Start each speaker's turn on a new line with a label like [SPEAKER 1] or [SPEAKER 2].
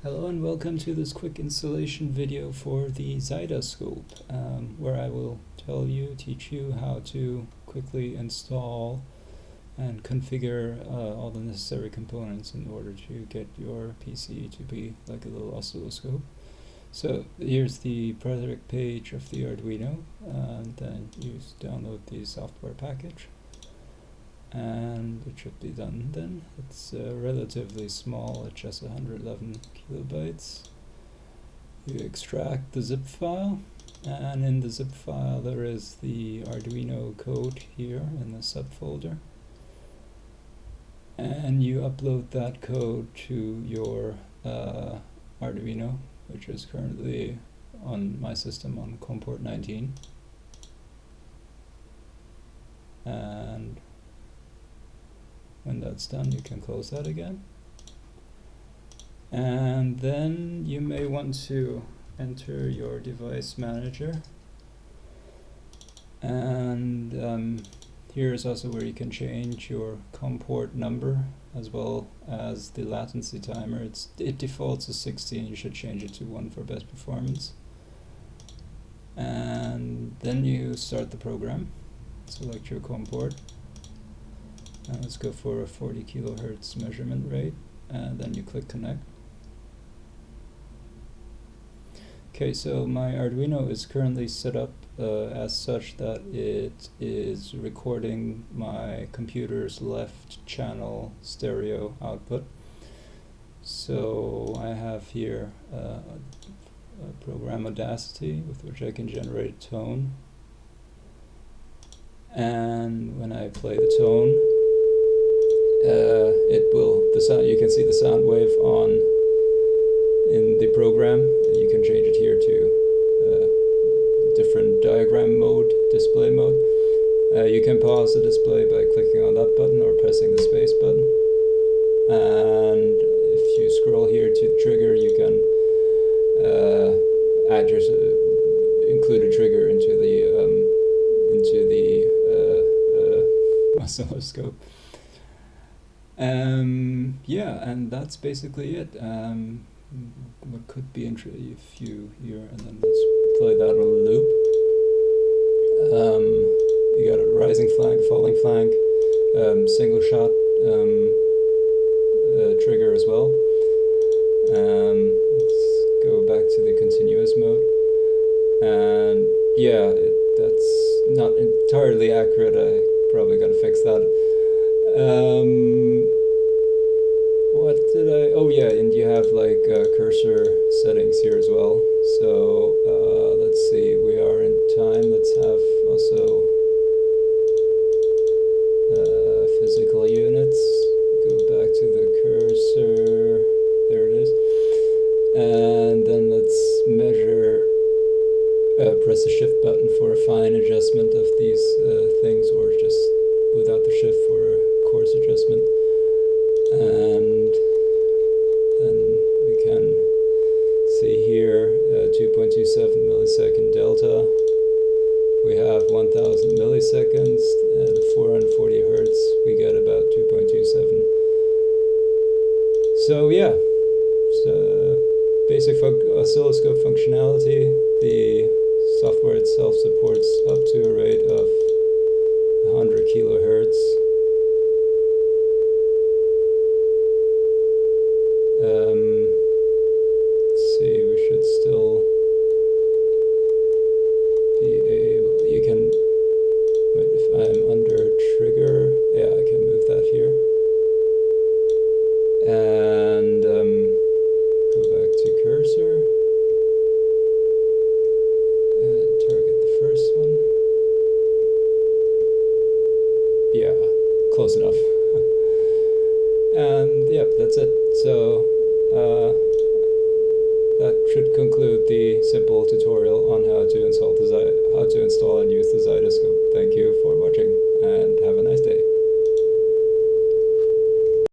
[SPEAKER 1] Hello and welcome to this quick installation video for the ZaidaScope, where I will teach you how to quickly install and configure all the necessary components in order to get your PC to be like a little oscilloscope. So here's the project page of the Arduino, and then you download the software package. And it should be done then. It's relatively small, it's just 111 kilobytes. You extract the zip file, and in the zip file there is the Arduino code here in the subfolder. And you upload that code to your Arduino, which is currently on my system on COM port 19. And when that's done, you can close that again. And then you may want to enter your device manager. And here's also where you can change your COM port number as well as the latency timer. It defaults to 16, you should change it to 1 for best performance. And then you start the program. Select your COM port. And let's go for a 40 kilohertz measurement rate, and then you click connect. Okay, so my Arduino is currently set up as such that it is recording my computer's left channel stereo output. So I have here a program Audacity with which I can generate tone. And when I play the tone, you can see the sound wave on in the program. You can change it here to different diagram mode, display mode. You can pause the display by clicking on that button or pressing the space button. And if you scroll here to the trigger, you can include a trigger into the oscilloscope. Yeah, and that's basically it. What could be interesting if you hear, and then let's play that on a loop. You got a rising flank, falling flank, single shot trigger as well. Let's go back to the continuous mode. And yeah, that's not entirely accurate. I probably gotta fix that. What did I? Oh yeah, and you have like cursor settings here as well. So let's see, we are in time. Let's have also physical units. Go back to the cursor. There it is. And then let's measure. Press the shift button for a fine adjustment of these things, or just without the shift for a coarse adjustment. And then we can see here 2.27 millisecond delta. We have 1000 milliseconds at 440 hertz. We get about 2.27. So yeah, basic oscilloscope functionality. The software itself supports up to a rate of 100 kilohertz. Let's see, we should still be able, you can, wait, if I'm under trigger, yeah, I can move that here. And go back to cursor. And target the first one. Yeah, close enough. And yeah, that's it. So that should conclude the simple tutorial on how to install and use the ZaidaScope. Thank you.